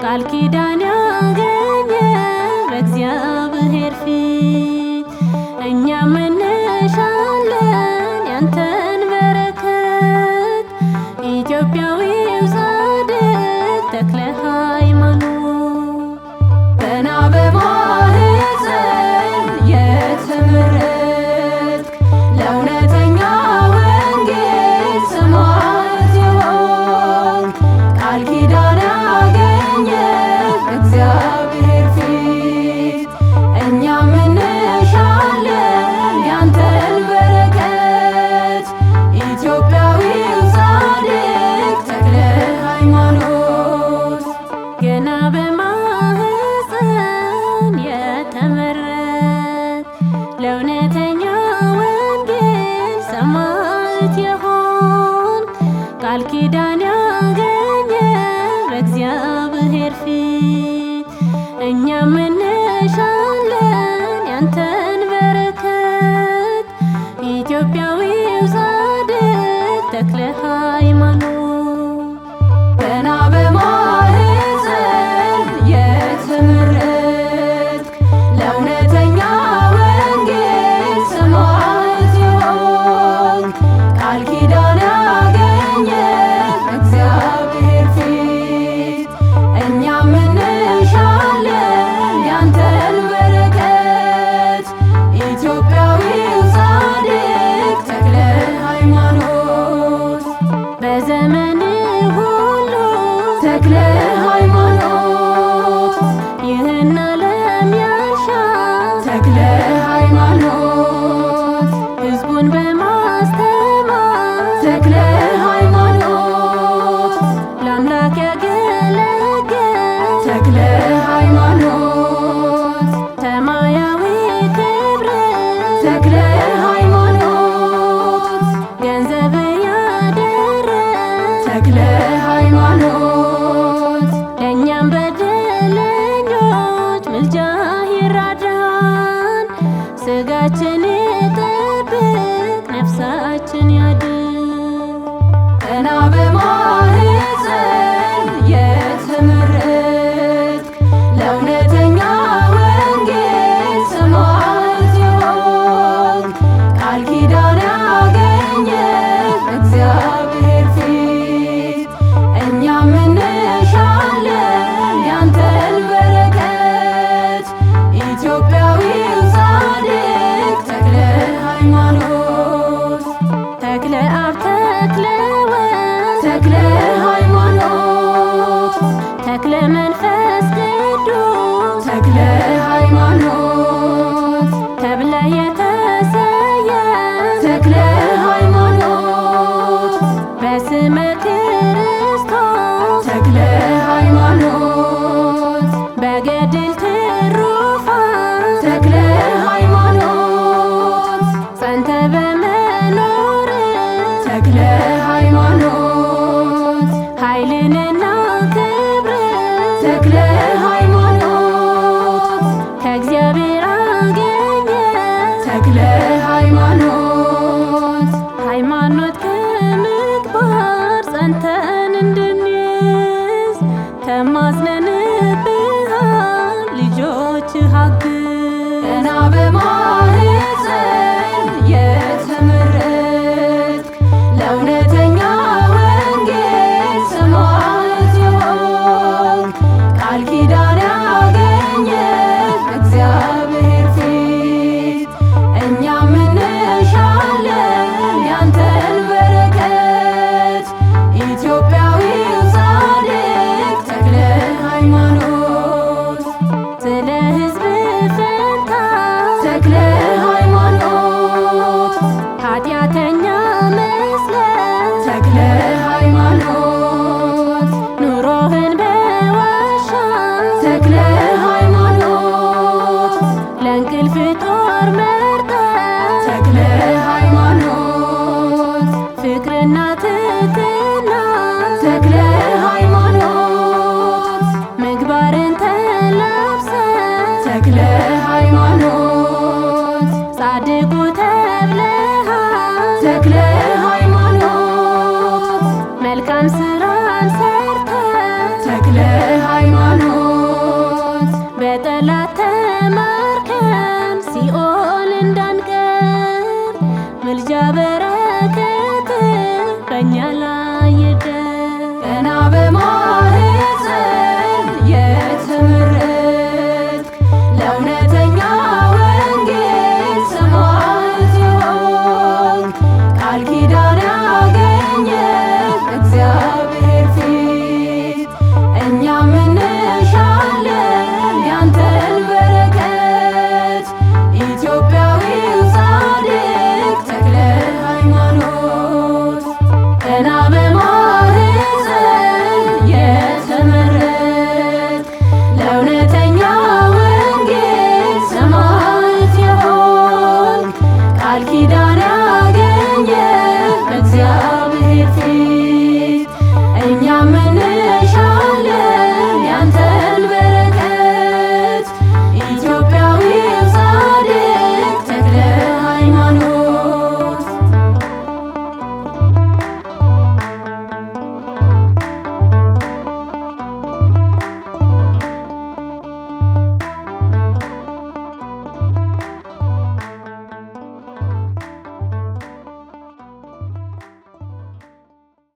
ቃል ኪዳን ያገኘ በእግዚአብሔር ፊት እኛም እንሻለን ያንተን በረከት። ኢትዮጵያዊው ጻድቅ ተክለ ሃይማኖት ገና በማኅፀን የተመረጥክ ለእውነተኛ ወንጌል ሰማዕት የሆንክ ቃል ኪዳን ያገኘ በእግዚአብሔር ፊት እኛም እንሻለን ያንተን በረከት። ኢትዮጵያዊው ጻድቅ ተክለ ሃይማኖት ገና በማኅፀን የተመረጥክ ለእውነተኛ ወንጌል ሰማዕት የሆንክ ቃል ኪዳን ያገኘ በእግዚአብሔር ፊት እኛም እንሻለን ያንተን በረከት። ኢትዮጵያዊው ጻድቅ ተክለ ሃይማኖት ገና በማኅፀን የተመረጥክ ለእውነተኛ ወንጌል ሰማዕት የሆንክ ቃል ኪዳን ያገኘ በእግዚአብሔር ፊት እኛም እንሻለን ያንተን በረከት። ኢትዮጵያዊው ጻድቅ ተክለ ሃይማኖት በዘመን ሁሉ ተክለ ሃይማኖት ይህን ዓለም ያሻ ተክለ ሃይማኖት ሕዝቡን በማስተማር ተክለ ሃይማኖት ለአምላክ ያገለገለ ተክለ ሃይማኖት ሰማያዊ ክብር ተክለ ሃይማኖት ገንዘብ ያደረግ ተክለ ሃይማኖት ለእኛም በደለኞች ምልጃ ይራዳን። ሥጋችን ይጠብቅ ነፍሳችን ያድን ገና በማኅፀን የተመረጥክ ለእውነተኛ ወንጌል ሰማዕት የሆንክ ቃል ኪዳን ያገኘ በእግዚአብሔር ፊት እኛም እንሻለን ያንተን በረከት። ኢትዮጵያዊው ጻድቅ ተክለ